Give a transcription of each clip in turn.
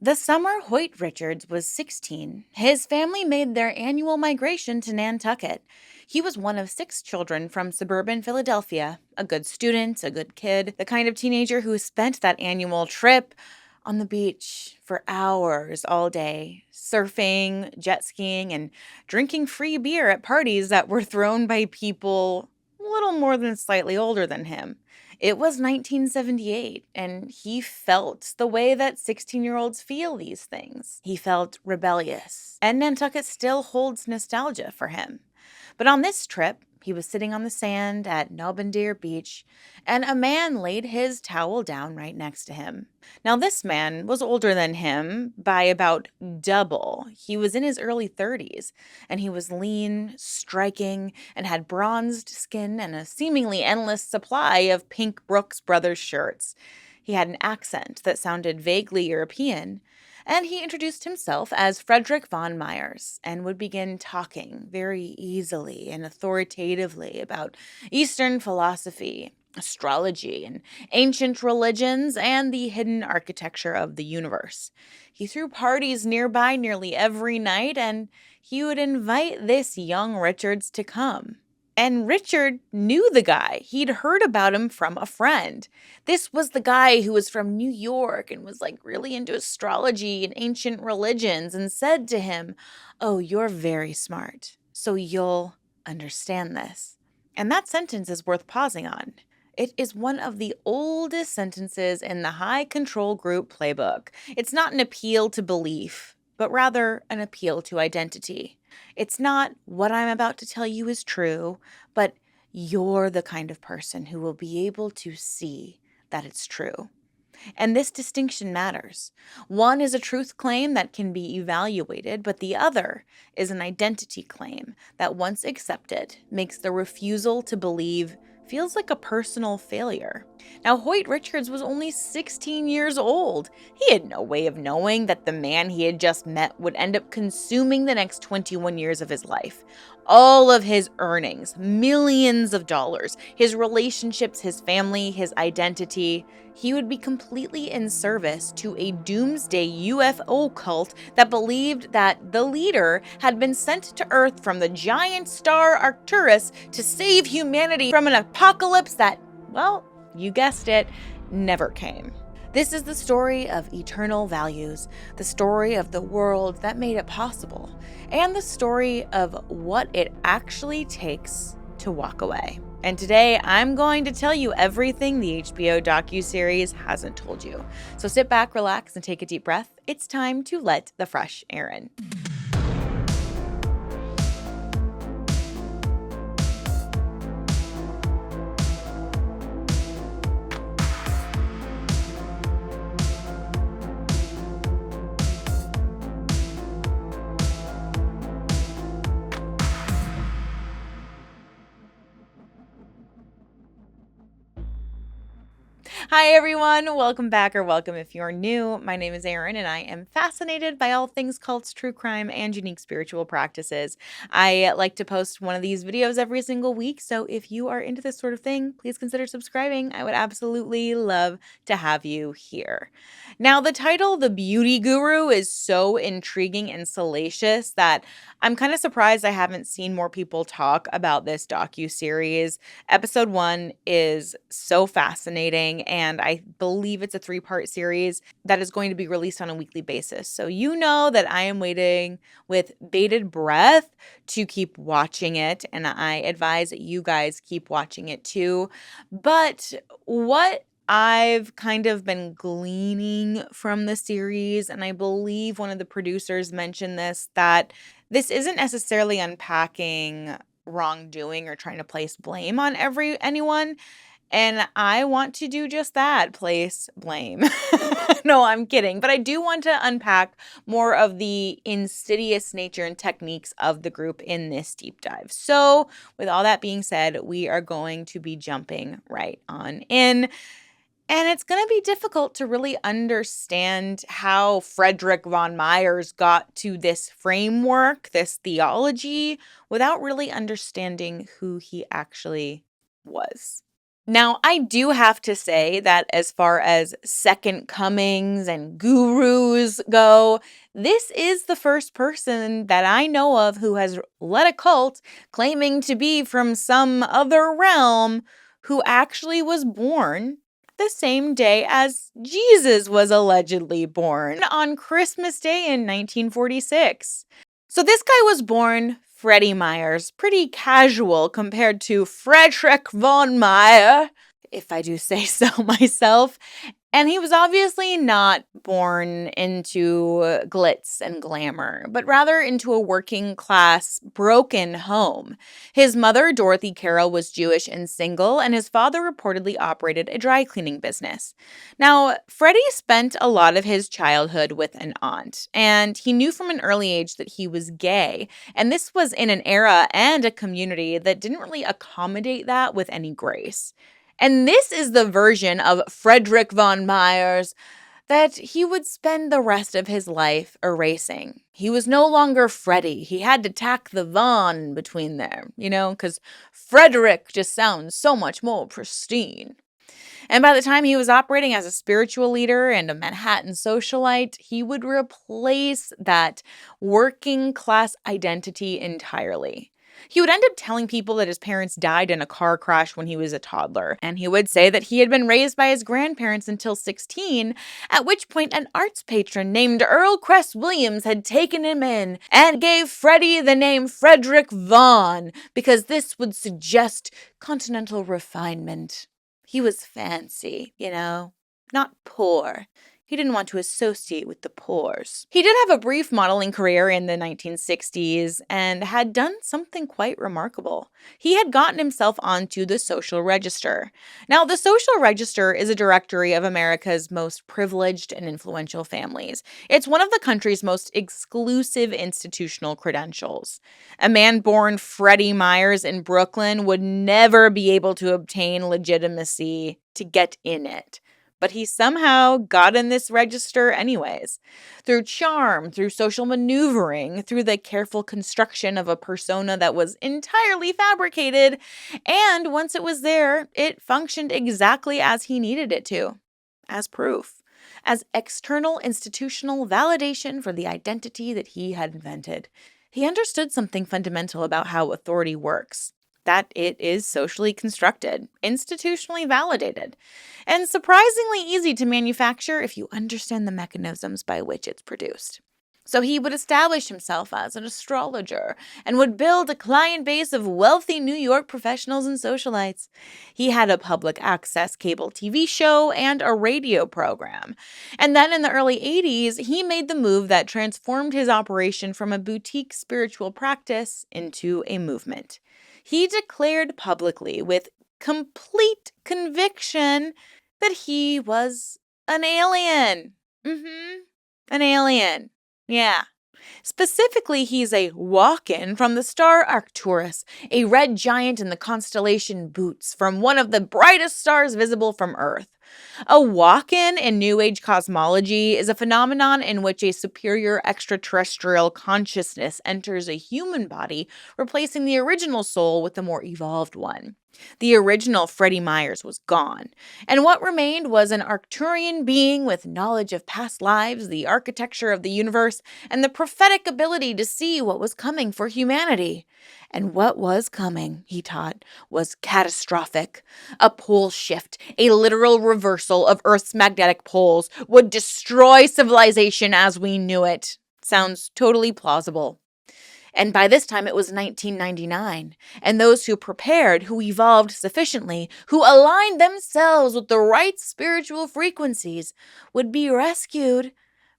The summer Hoyt Richards was 16, his family made their annual migration to Nantucket. He was one of 6 children from suburban Philadelphia, a good student, a good kid, the kind of teenager who spent that annual trip on the beach for hours all day, surfing, jet skiing, and drinking free beer at parties that were thrown by people a little more than slightly older than him. It was 1978, and he felt the way that 16-year-olds feel these things. He felt rebellious, and Nantucket still holds nostalgia for him. But on this trip, he was sitting on the sand at Nobbendeer Beach, and a man laid his towel down right next to him. Now, this man was older than him by about double. He was in his early 30s, and he was lean, striking, and had bronzed skin and a seemingly endless supply of pink Brooks Brothers shirts. He had an accent that sounded vaguely European, and he introduced himself as Frederick von Mierers and would begin talking very easily and authoritatively about Eastern philosophy, astrology, and ancient religions, and the hidden architecture of the universe. He threw parties nearby nearly every night, and he would invite this young Richards to come. And Richard knew the guy. He'd heard about him from a friend. This was the guy who was from New York and was like really into astrology and ancient religions, and said to him, "Oh, you're very smart, so you'll understand this." And that sentence is worth pausing on. It is one of the oldest sentences in the high control group playbook. It's not an appeal to belief, but rather an appeal to identity. It's not what I'm about to tell you is true, but you're the kind of person who will be able to see that it's true. And this distinction matters. One is a truth claim that can be evaluated, but the other is an identity claim that, once accepted, makes the refusal to believe feels like a personal failure. Now, Hoyt Richards was only 16 years old. He had no way of knowing that the man he had just met would end up consuming the next 21 years of his life. All of his earnings, millions of dollars, his relationships, his family, his identity, he would be completely in service to a doomsday UFO cult that believed that the leader had been sent to Earth from the giant star Arcturus to save humanity from an apocalypse that, well, you guessed it, never came. This is the story of eternal values, the story of the world that made it possible, and the story of what it actually takes to walk away. And today, I'm going to tell you everything the HBO docuseries hasn't told you. So sit back, relax, and take a deep breath. It's time to let the fresh air in. Hi, everyone. Welcome back, or welcome if you're new. My name is Erin, and I am fascinated by all things cults, true crime, and unique spiritual practices. I like to post one of these videos every single week, so if you are into this sort of thing, please consider subscribing. I would absolutely love to have you here. Now, the title, The Beauty Guru, is so intriguing and salacious that I'm kind of surprised I haven't seen more people talk about this docuseries. Episode 1 is so fascinating, and I believe it's a 3-part series that is going to be released on a weekly basis. So you know that I am waiting with bated breath to keep watching it, and I advise that you guys keep watching it too. But what I've kind of been gleaning from the series, and I believe one of the producers mentioned this, that this isn't necessarily unpacking wrongdoing or trying to place blame on anyone. And I want to do just that, place blame. No, I'm kidding. But I do want to unpack more of the insidious nature and techniques of the group in this deep dive. So with all that being said, we are going to be jumping right on in. And it's going to be difficult to really understand how Frederick von Mierers got to this framework, this theology, without really understanding who he actually was. Now, I do have to say that as far as second comings and gurus go, this is the first person that I know of who has led a cult claiming to be from some other realm who actually was born the same day as Jesus was allegedly born on Christmas Day in 1946. So this guy was born Freddy Miers, pretty casual compared to Frederick von Mierers, if I do say so myself. And he was obviously not born into glitz and glamour, but rather into a working class, broken home. His mother, Dorothy Carroll, was Jewish and single, and his father reportedly operated a dry cleaning business. Now, Freddie spent a lot of his childhood with an aunt, and he knew from an early age that he was gay. And this was in an era and a community that didn't really accommodate that with any grace. And this is the version of Frederick von Mierers that he would spend the rest of his life erasing. He was no longer Freddy. He had to tack the von between there, because Frederick just sounds so much more pristine. And by the time he was operating as a spiritual leader and a Manhattan socialite, he would replace that working class identity entirely. He would end up telling people that his parents died in a car crash when he was a toddler, and he would say that he had been raised by his grandparents until 16, at which point an arts patron named Earl Cress Williams had taken him in and gave Freddie the name Frederick Vaughn because this would suggest continental refinement. He was fancy, not poor. He didn't want to associate with the poors. He did have a brief modeling career in the 1960s and had done something quite remarkable. He had gotten himself onto the Social Register. Now, the Social Register is a directory of America's most privileged and influential families. It's one of the country's most exclusive institutional credentials. A man born Freddy Miers in Brooklyn would never be able to obtain legitimacy to get in it. But he somehow got in this register anyways. Through charm, through social maneuvering, through the careful construction of a persona that was entirely fabricated. And once it was there, it functioned exactly as he needed it to. As proof. As external institutional validation for the identity that he had invented. He understood something fundamental about how authority works. That it is socially constructed, institutionally validated, and surprisingly easy to manufacture if you understand the mechanisms by which it's produced. So he would establish himself as an astrologer and would build a client base of wealthy New York professionals and socialites. He had a public access cable TV show and a radio program. And then in the early 80s, he made the move that transformed his operation from a boutique spiritual practice into a movement. He declared publicly with complete conviction that he was an alien. An alien. Yeah. Specifically, he's a walk-in from the star Arcturus, a red giant in the constellation Boots, from one of the brightest stars visible from Earth. A walk-in in New Age cosmology is a phenomenon in which a superior extraterrestrial consciousness enters a human body, replacing the original soul with a more evolved one. The original Freddy Miers was gone, and what remained was an Arcturian being with knowledge of past lives, the architecture of the universe, and the prophetic ability to see what was coming for humanity. And what was coming, he taught, was catastrophic. A pole shift, a literal reversal of Earth's magnetic poles, would destroy civilization as we knew it. Sounds totally plausible. And by this time, it was 1999. And those who prepared, who evolved sufficiently, who aligned themselves with the right spiritual frequencies, would be rescued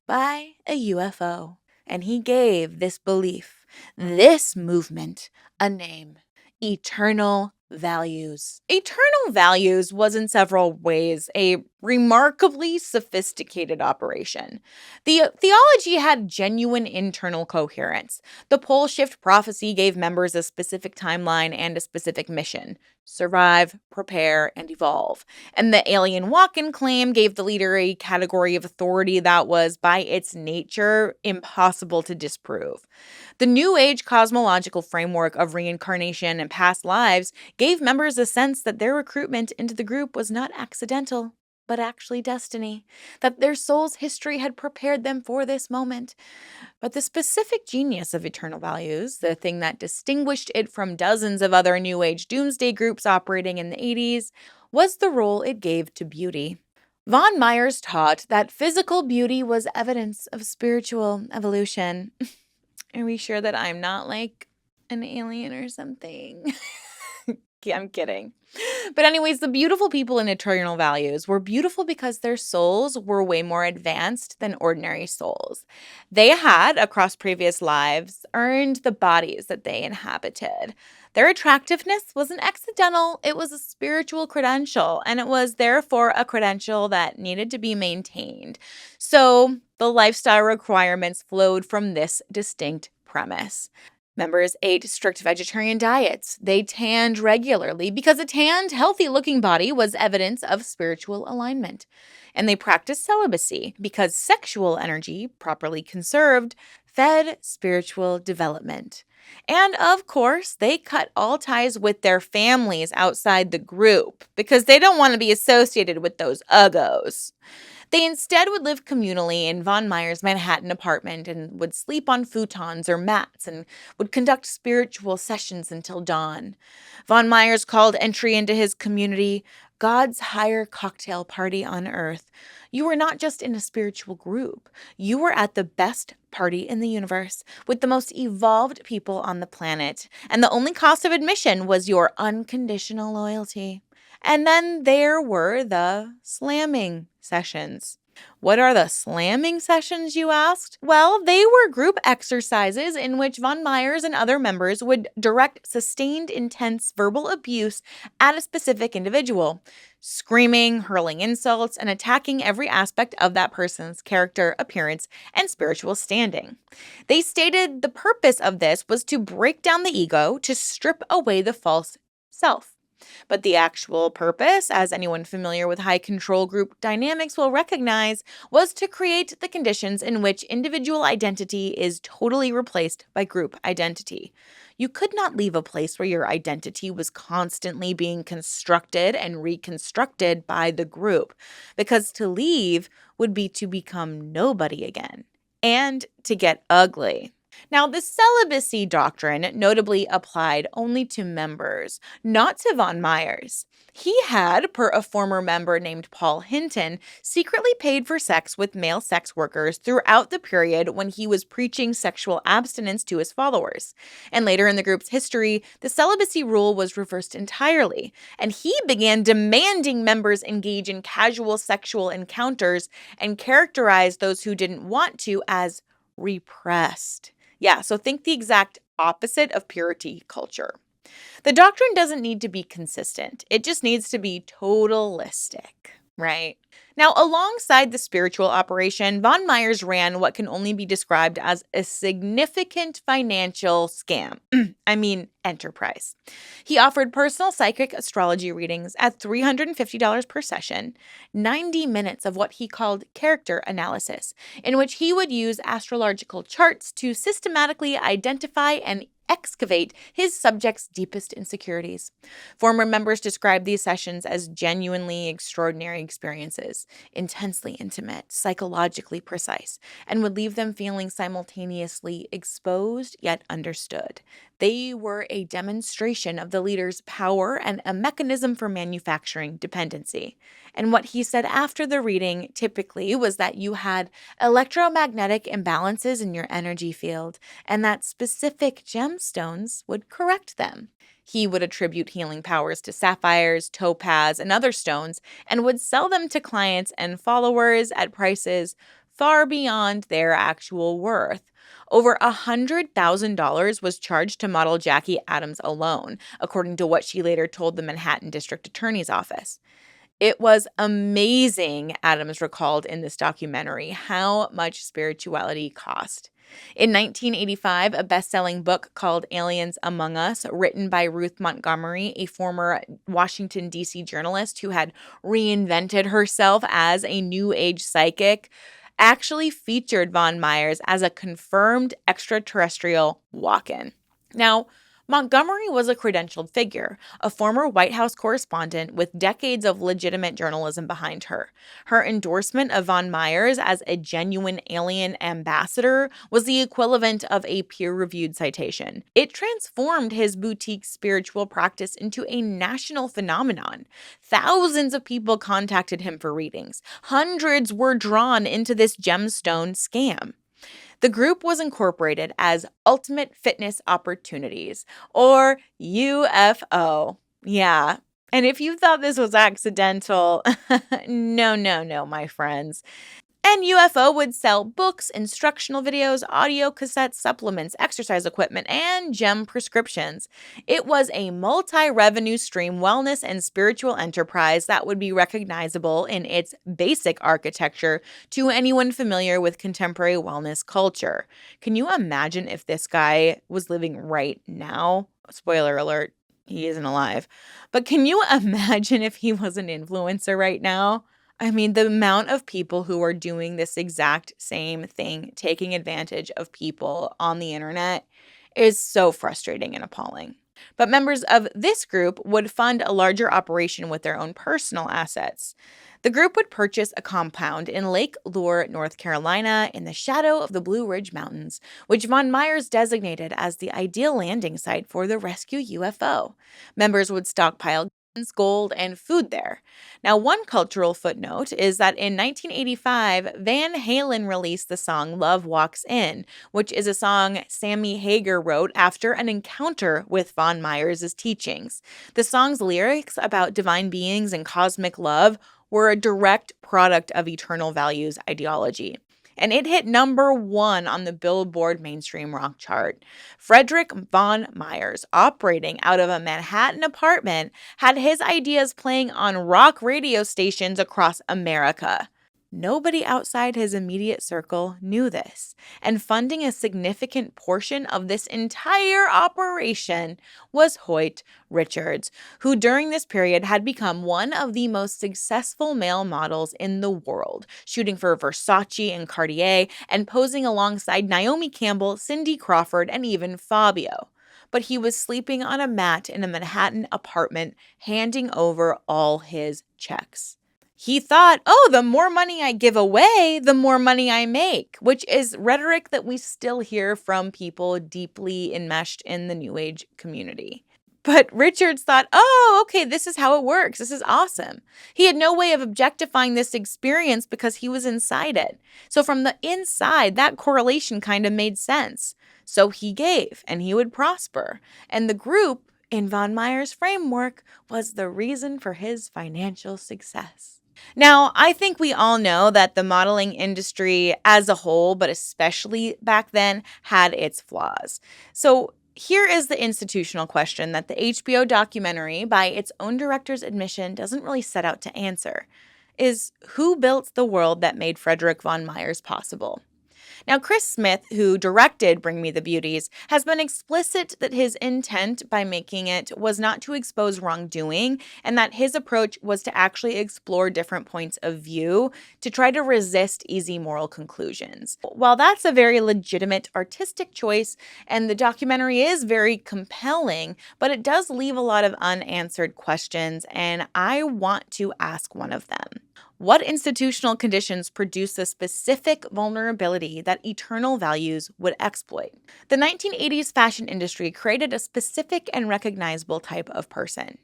by a UFO. And he gave this belief, this movement, a name: Eternal Values. Eternal Values was in several ways a remarkably sophisticated operation. The theology had genuine internal coherence. The pole shift prophecy gave members a specific timeline and a specific mission: survive, prepare, and evolve. And the alien walk-in claim gave the leader a category of authority that was, by its nature, impossible to disprove. The New Age cosmological framework of reincarnation and past lives gave members a sense that their recruitment into the group was not accidental, but actually destiny, that their soul's history had prepared them for this moment. But the specific genius of Eternal Values, the thing that distinguished it from dozens of other New Age doomsday groups operating in the 80s, was the role it gave to beauty. Von Mierers taught that physical beauty was evidence of spiritual evolution. Are we sure that I'm not like an alien or something? I'm kidding. But anyways, the beautiful people in Eternal Values were beautiful because their souls were way more advanced than ordinary souls. They had, across previous lives, earned the bodies that they inhabited. Their attractiveness wasn't accidental, it was a spiritual credential, and it was therefore a credential that needed to be maintained. So the lifestyle requirements flowed from this distinct premise. Members ate strict vegetarian diets. They tanned regularly because a tanned, healthy-looking body was evidence of spiritual alignment. And they practiced celibacy because sexual energy, properly conserved, fed spiritual development. And of course, they cut all ties with their families outside the group because they don't want to be associated with those uggos. They instead would live communally in Von Mierers' Manhattan apartment and would sleep on futons or mats and would conduct spiritual sessions until dawn. Von Mierers called entry into his community God's higher cocktail party on earth. You were not just in a spiritual group. You were at the best party in the universe with the most evolved people on the planet. And the only cost of admission was your unconditional loyalty. And then there were the slamming sessions. What are the slamming sessions, you asked? Well, they were group exercises in which Von Mierers and other members would direct sustained, intense verbal abuse at a specific individual, screaming, hurling insults, and attacking every aspect of that person's character, appearance, and spiritual standing. They stated the purpose of this was to break down the ego, to strip away the false self. But the actual purpose, as anyone familiar with high control group dynamics will recognize, was to create the conditions in which individual identity is totally replaced by group identity. You could not leave a place where your identity was constantly being constructed and reconstructed by the group, because to leave would be to become nobody again and to get ugly. Now, the celibacy doctrine notably applied only to members, not to Von Mierers. He had, per a former member named Paul Hinton, secretly paid for sex with male sex workers throughout the period when he was preaching sexual abstinence to his followers. And later in the group's history, the celibacy rule was reversed entirely, and he began demanding members engage in casual sexual encounters and characterized those who didn't want to as repressed. Yeah, so think the exact opposite of purity culture. The doctrine doesn't need to be consistent. It just needs to be totalistic, right? Now, alongside the spiritual operation, Von Mierers ran what can only be described as a significant financial scam. Enterprise. He offered personal psychic astrology readings at $350 per session, 90 minutes of what he called character analysis, in which he would use astrological charts to systematically identify and excavate his subject's deepest insecurities. Former members described these sessions as genuinely extraordinary experiences, intensely intimate, psychologically precise, and would leave them feeling simultaneously exposed yet understood. They were a demonstration of the leader's power and a mechanism for manufacturing dependency. And what he said after the reading typically was that you had electromagnetic imbalances in your energy field, and that specific gemstones would correct them. He would attribute healing powers to sapphires, topaz, and other stones, and would sell them to clients and followers at prices far beyond their actual worth. Over $100,000 was charged to model Jackie Adams alone, according to what she later told the Manhattan District Attorney's Office. It was amazing, Adams recalled in this documentary, how much spirituality cost. In 1985, a best-selling book called Aliens Among Us, written by Ruth Montgomery, a former Washington, D.C. journalist who had reinvented herself as a New Age psychic, actually featured Von Mierers as a confirmed extraterrestrial walk-in. Now, Montgomery was a credentialed figure, a former White House correspondent with decades of legitimate journalism behind her. Her endorsement of von Mierers as a genuine alien ambassador was the equivalent of a peer reviewed citation. It transformed his boutique spiritual practice into a national phenomenon. Thousands of people contacted him for readings, hundreds were drawn into this gemstone scam. The group was incorporated as Ultimate Fitness Opportunities, or UFO. Yeah. And if you thought this was accidental, no, my friends. And UFO would sell books, instructional videos, audio cassettes, supplements, exercise equipment, and gem prescriptions. It was a multi revenue stream wellness and spiritual enterprise that would be recognizable in its basic architecture to anyone familiar with contemporary wellness culture. Can you imagine if this guy was living right now? Spoiler alert, he isn't alive. But can you imagine if he was an influencer right now? I mean, the amount of people who are doing this exact same thing, taking advantage of people on the internet, is so frustrating and appalling. But members of this group would fund a larger operation with their own personal assets. The group would purchase a compound in Lake Lure, North Carolina, in the shadow of the Blue Ridge Mountains, which von Mierers designated as the ideal landing site for the rescue UFO. Members would stockpile guns, gold, and food there. Now, one cultural footnote is that in 1985, Van Halen released the song Love Walks In, which is a song Sammy Hagar wrote after an encounter with von Mierers' teachings. The song's lyrics about divine beings and cosmic love were a direct product of eternal values ideology. And it hit #1 on the Billboard mainstream rock chart. Frederick von Mierers, operating out of a Manhattan apartment, had his ideas playing on rock radio stations across America. Nobody outside his immediate circle knew this, and funding a significant portion of this entire operation was Hoyt Richards, who during this period had become one of the most successful male models in the world, shooting for Versace and Cartier and posing alongside Naomi Campbell, Cindy Crawford, and even Fabio. But he was sleeping on a mat in a Manhattan apartment, handing over all his checks. He thought, oh, the more money I give away, the more money I make, which is rhetoric that we still hear from people deeply enmeshed in the New Age community. But Richards thought, oh, okay, this is how it works. This is awesome. He had no way of objectifying this experience because he was inside it. So from the inside, that correlation kind of made sense. So he gave, and he would prosper. And the group, in von Mierers' framework, was the reason for his financial success. Now, I think we all know that the modeling industry as a whole, but especially back then, had its flaws. So here is the institutional question that the HBO documentary, by its own director's admission, doesn't really set out to answer, is who built the world that made Frederick von Mierers possible? Now, Chris Smith, who directed Bring Me the Beauties, has been explicit that his intent by making it was not to expose wrongdoing, and that his approach was to actually explore different points of view to try to resist easy moral conclusions. While that's a very legitimate artistic choice, and the documentary is very compelling, but it does leave a lot of unanswered questions, and I want to ask one of them. What institutional conditions produce the specific vulnerability that eternal values would exploit? The 1980s fashion industry created a specific and recognizable type of person.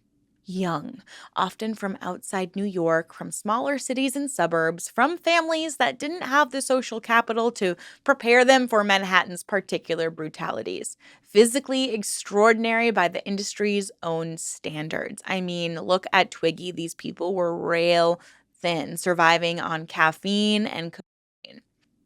Young, often from outside New York, from smaller cities and suburbs, from families that didn't have the social capital to prepare them for Manhattan's particular brutalities. Physically extraordinary by the industry's own standards. I mean, look at Twiggy. These people were rail thin, surviving on caffeine and cocaine.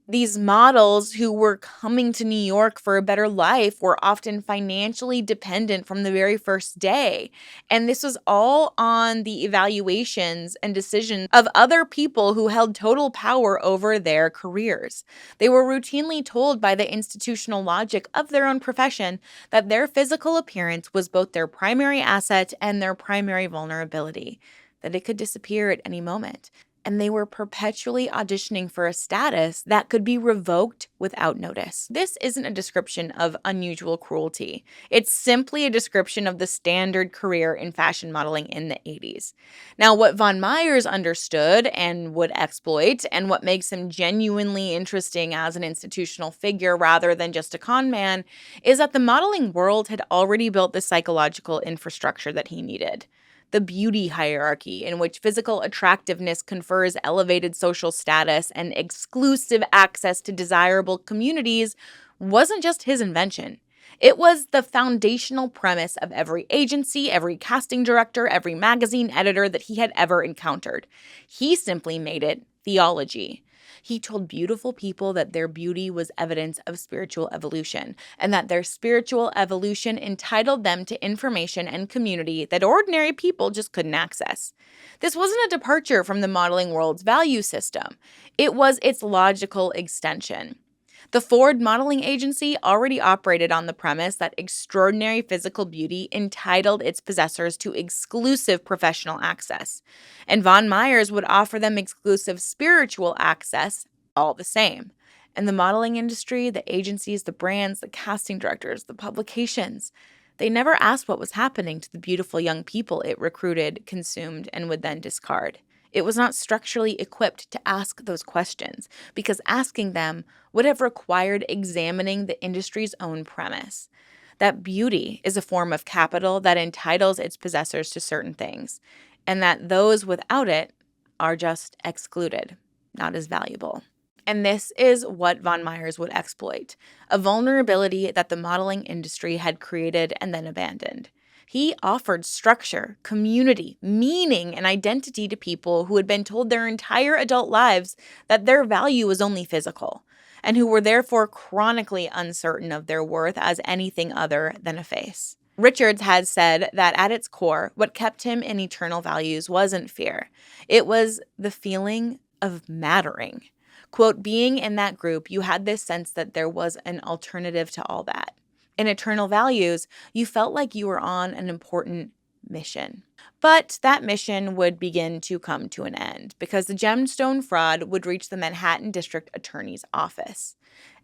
These models who were coming to New York for a better life were often financially dependent from the very first day. And this was all on the evaluations and decisions of other people who held total power over their careers. They were routinely told by the institutional logic of their own profession that their physical appearance was both their primary asset and their primary vulnerability, that it could disappear at any moment. and they were perpetually auditioning for a status that could be revoked without notice. This isn't a description of unusual cruelty. It's simply a description of the standard career in fashion modeling in the 80s. Now, what von Mierers understood and would exploit, and what makes him genuinely interesting as an institutional figure rather than just a con man, is that the modeling world had already built the psychological infrastructure that he needed. The beauty hierarchy, in which physical attractiveness confers elevated social status and exclusive access to desirable communities, wasn't just his invention. It was the foundational premise of every agency, every casting director, every magazine editor that he had ever encountered. He simply made it theology. He told beautiful people that their beauty was evidence of spiritual evolution, and that their spiritual evolution entitled them to information and community that ordinary people just couldn't access. This wasn't a departure from the modeling world's value system. It was its logical extension. The Ford modeling agency already operated on the premise that extraordinary physical beauty entitled its possessors to exclusive professional access, and von Mierers would offer them exclusive spiritual access all the same. And the modeling industry, the agencies, the brands, the casting directors, the publications, they never asked what was happening to the beautiful young people it recruited, consumed, and would then discard. It was not structurally equipped to ask those questions, because asking them would have required examining the industry's own premise, that beauty is a form of capital that entitles its possessors to certain things, and that those without it are just excluded, not as valuable. And this is what von Mierers would exploit, a vulnerability that the modeling industry had created and then abandoned. He offered structure, community, meaning, and identity to people who had been told their entire adult lives that their value was only physical, and who were therefore chronically uncertain of their worth as anything other than a face. Richards had said that at its core, what kept him in eternal values wasn't fear. It was the feeling of mattering. Quote, being in that group, you had this sense that there was an alternative to all that. In eternal values, you felt like you were on an important mission. But that mission would begin to come to an end because the gemstone fraud would reach the Manhattan District Attorney's office,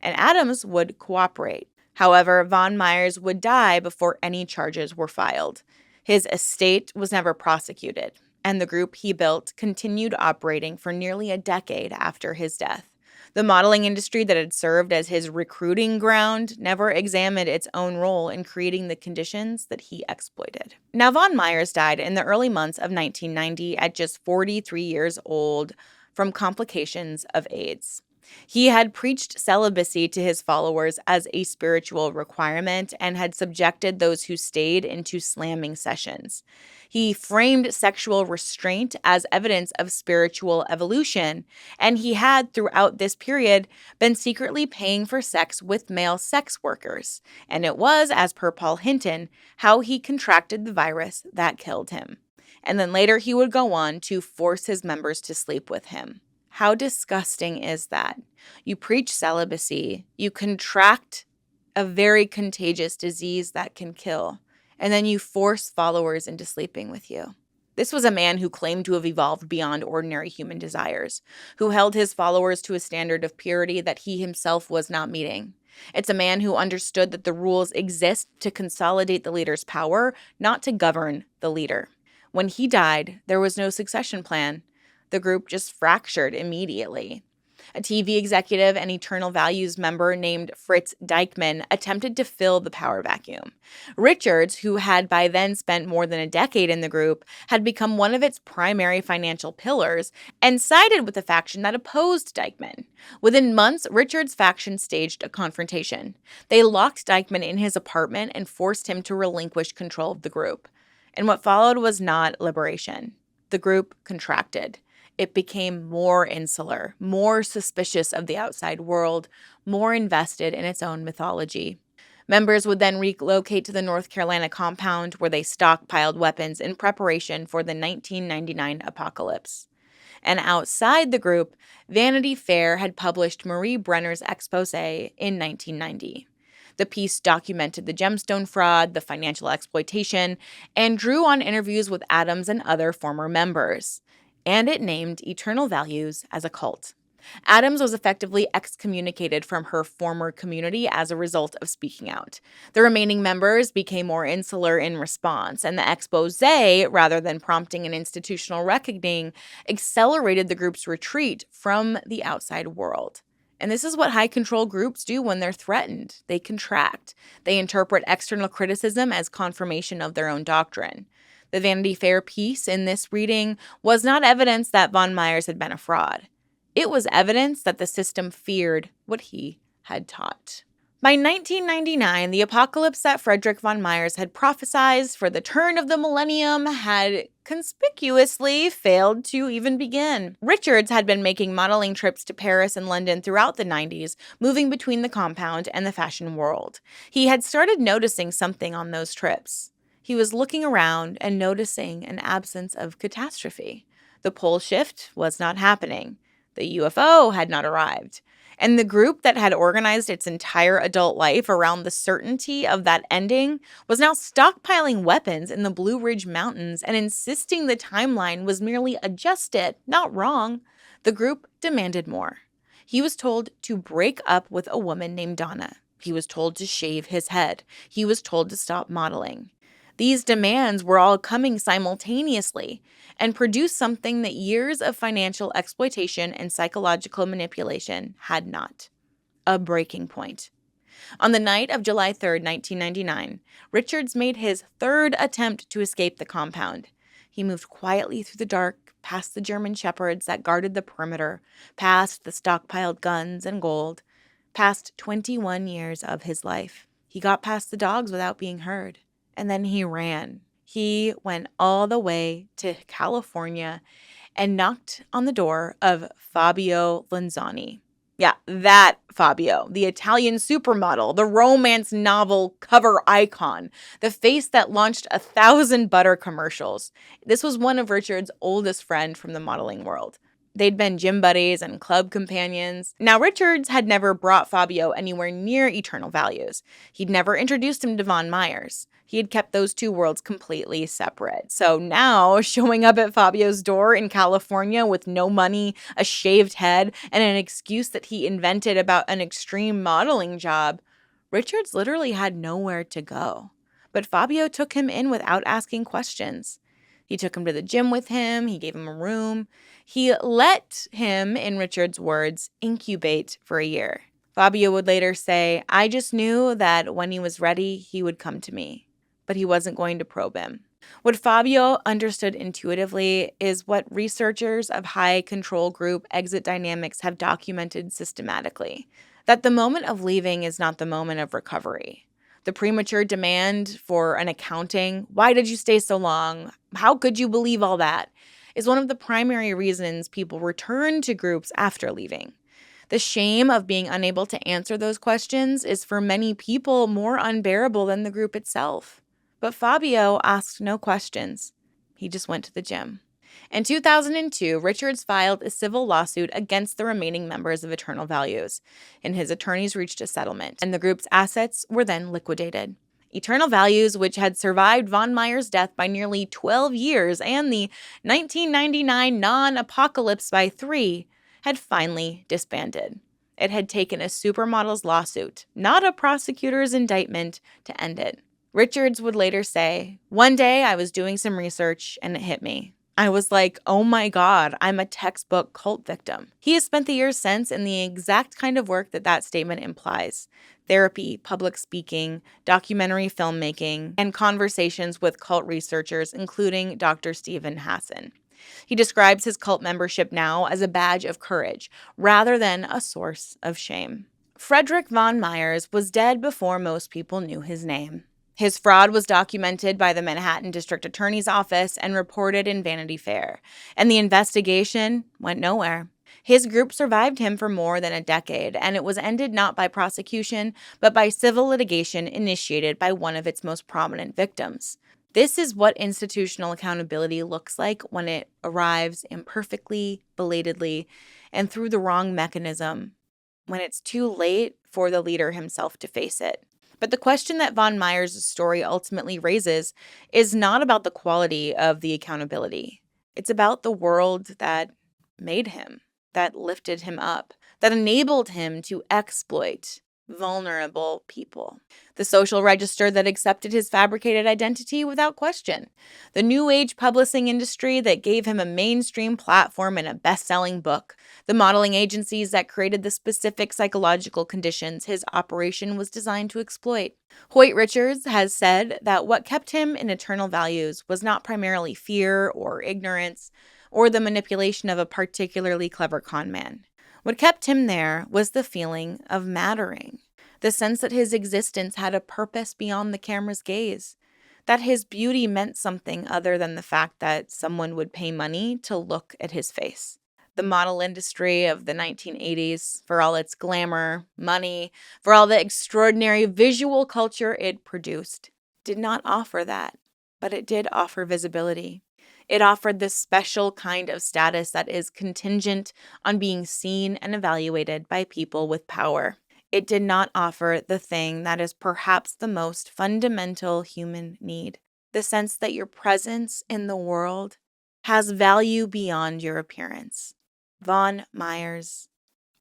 and Adams would cooperate. However, von Mierers would die before any charges were filed. His estate was never prosecuted, and the group he built continued operating for nearly a decade after his death. The modeling industry that had served as his recruiting ground never examined its own role in creating the conditions that he exploited. Now, von Mierers died in the early months of 1990 at just 43 years old from complications of AIDS. He had preached celibacy to his followers as a spiritual requirement and had subjected those who stayed into slamming sessions. He framed sexual restraint as evidence of spiritual evolution, and he had, throughout this period, been secretly paying for sex with male sex workers. And it was, as per Paul Hinton, how he contracted the virus that killed him. And then later he would go on to force his members to sleep with him. How disgusting is that? You preach celibacy, you contract a very contagious disease that can kill, and then you force followers into sleeping with you. This was a man who claimed to have evolved beyond ordinary human desires, who held his followers to a standard of purity that he himself was not meeting. It's a man who understood that the rules exist to consolidate the leader's power, not to govern the leader. When he died, there was no succession plan. The group just fractured immediately. A TV executive and Eternal Values member named Fritz Dykman attempted to fill the power vacuum. Richards, who had by then spent more than a decade in the group, had become one of its primary financial pillars and sided with the faction that opposed Dykman. Within months, Richards' faction staged a confrontation. They locked Dykman in his apartment and forced him to relinquish control of the group. And what followed was not liberation. The group contracted. It became more insular, more suspicious of the outside world, more invested in its own mythology. Members would then relocate to the North Carolina compound where they stockpiled weapons in preparation for the 1999 apocalypse. And outside the group, Vanity Fair had published Marie Brenner's expose in 1990. The piece documented the gemstone fraud, the financial exploitation, and drew on interviews with Adams and other former members. and it named Eternal Values as a cult. Adams was effectively excommunicated from her former community as a result of speaking out. The remaining members became more insular in response, and the expose, rather than prompting an institutional reckoning, accelerated the group's retreat from the outside world. And this is what high control groups do when they're threatened. They contract. They interpret external criticism as confirmation of their own doctrine. The Vanity Fair piece in this reading was not evidence that von Mierers had been a fraud. It was evidence that the system feared what he had taught. By 1999, the apocalypse that Frederick von Mierers had prophesied for the turn of the millennium had conspicuously failed to even begin. Richards had been making modeling trips to Paris and London throughout the 90s, moving between the compound and the fashion world. He had started noticing something on those trips. He was looking around and noticing an absence of catastrophe. The pole shift was not happening. The UFO had not arrived. And the group that had organized its entire adult life around the certainty of that ending was now stockpiling weapons in the Blue Ridge Mountains and insisting the timeline was merely adjusted, not wrong. The group demanded more. He was told to break up with a woman named Donna. He was told to shave his head. He was told to stop modeling. These demands were all coming simultaneously and produced something that years of financial exploitation and psychological manipulation had not: a breaking point. On the night of July 3rd, 1999, Richards made his third attempt to escape the compound. He moved quietly through the dark, past the German shepherds that guarded the perimeter, past the stockpiled guns and gold, past 21 years of his life. He got past the dogs without being heard. And then he ran. He went all the way to California and knocked on the door of Fabio Lanzani. Yeah, that Fabio, the Italian supermodel, the romance novel cover icon, the face that launched 1,000 butter commercials. This was one of Richards' oldest friends from the modeling world. They'd been gym buddies and club companions. Now, Richards had never brought Fabio anywhere near Eternal Values. He'd never introduced him to von Mierers. He had kept those two worlds completely separate. So now, showing up at Fabio's door in California with no money, a shaved head, and an excuse that he invented about an extreme modeling job, Richards literally had nowhere to go. But Fabio took him in without asking questions. He took him to the gym with him. He gave him a room. He let him, in Richards' words, incubate for a year. Fabio would later say, "I just knew that when he was ready, he would come to me." But he wasn't going to probe him. What Fabio understood intuitively is what researchers of high control group exit dynamics have documented systematically: that the moment of leaving is not the moment of recovery. The premature demand for an accounting, "Why did you stay so long? How could you believe all that?" is one of the primary reasons people return to groups after leaving. The shame of being unable to answer those questions is for many people more unbearable than the group itself. But Fabio asked no questions. He just went to the gym. In 2002, Richards filed a civil lawsuit against the remaining members of Eternal Values, and his attorneys reached a settlement, and the group's assets were then liquidated. Eternal Values, which had survived von Mierers' death by nearly 12 years and the 1999 non-apocalypse by 3, had finally disbanded. It had taken a supermodel's lawsuit, not a prosecutor's indictment, to end it. Richards would later say, "One day I was doing some research and it hit me. I was like, oh my God, I'm a textbook cult victim." He has spent the years since in the exact kind of work that statement implies: therapy, public speaking, documentary filmmaking, and conversations with cult researchers, including Dr. Stephen Hassan. He describes his cult membership now as a badge of courage rather than a source of shame. Frederick von Mierers was dead before most people knew his name. His fraud was documented by the Manhattan District Attorney's Office and reported in Vanity Fair, and the investigation went nowhere. His group survived him for more than a decade, and it was ended not by prosecution, but by civil litigation initiated by one of its most prominent victims. This is what institutional accountability looks like when it arrives imperfectly, belatedly, and through the wrong mechanism, when it's too late for the leader himself to face it. But the question that von Mierers' story ultimately raises is not about the quality of the accountability. It's about the world that made him, that lifted him up, that enabled him to exploit vulnerable people. The social register that accepted his fabricated identity without question. The new age publishing industry that gave him a mainstream platform and a best selling book. The modeling agencies that created the specific psychological conditions his operation was designed to exploit. Hoyt Richards has said that what kept him in eternal values was not primarily fear or ignorance or the manipulation of a particularly clever con man. What kept him there was the feeling of mattering, the sense that his existence had a purpose beyond the camera's gaze, that his beauty meant something other than the fact that someone would pay money to look at his face. The model industry of the 1980s, for all its glamour, money, for all the extraordinary visual culture it produced, did not offer that, but it did offer visibility. It offered this special kind of status that is contingent on being seen and evaluated by people with power. It did not offer the thing that is perhaps the most fundamental human need, the sense that your presence in the world has value beyond your appearance. Von Mierers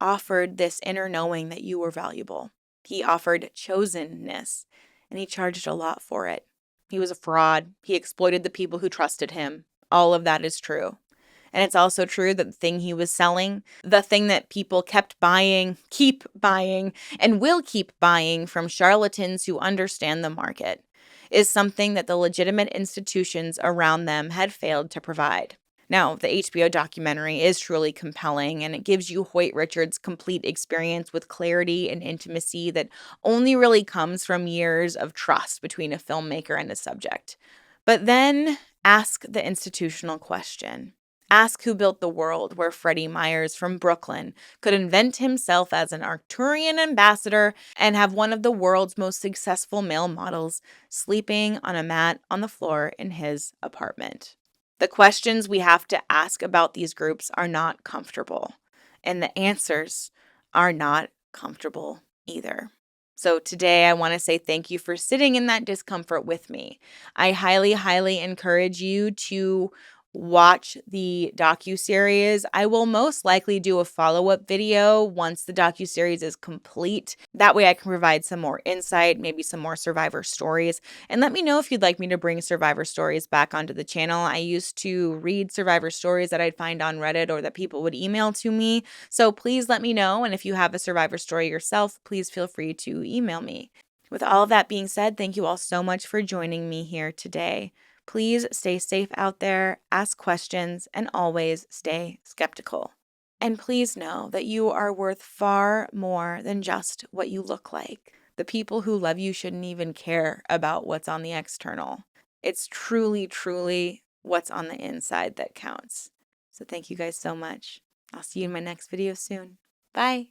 offered this inner knowing that you were valuable. He offered chosenness, and he charged a lot for it. He was a fraud. He exploited the people who trusted him. All of that is true. And it's also true that the thing he was selling, the thing that people kept buying, keep buying, and will keep buying from charlatans who understand the market, is something that the legitimate institutions around them had failed to provide. Now, the HBO documentary is truly compelling, and it gives you Hoyt Richards' complete experience with clarity and intimacy that only really comes from years of trust between a filmmaker and a subject. But then ask the institutional question. Ask who built the world where Freddy Miers from Brooklyn could invent himself as an Arcturian ambassador and have one of the world's most successful male models sleeping on a mat on the floor in his apartment. The questions we have to ask about these groups are not comfortable, and the answers are not comfortable either. So today I want to say thank you for sitting in that discomfort with me. I highly, highly encourage you to watch the docuseries. I will most likely do a follow-up video once the docuseries is complete. That way I can provide some more insight, maybe some more survivor stories. And let me know if you'd like me to bring survivor stories back onto the channel. I used to read survivor stories that I'd find on Reddit or that people would email to me. So please let me know. And if you have a survivor story yourself, please feel free to email me. With all of that being said, thank you all so much for joining me here today. Please stay safe out there, ask questions, and always stay skeptical. And please know that you are worth far more than just what you look like. The people who love you shouldn't even care about what's on the external. It's truly, truly what's on the inside that counts. So thank you guys so much. I'll see you in my next video soon. Bye.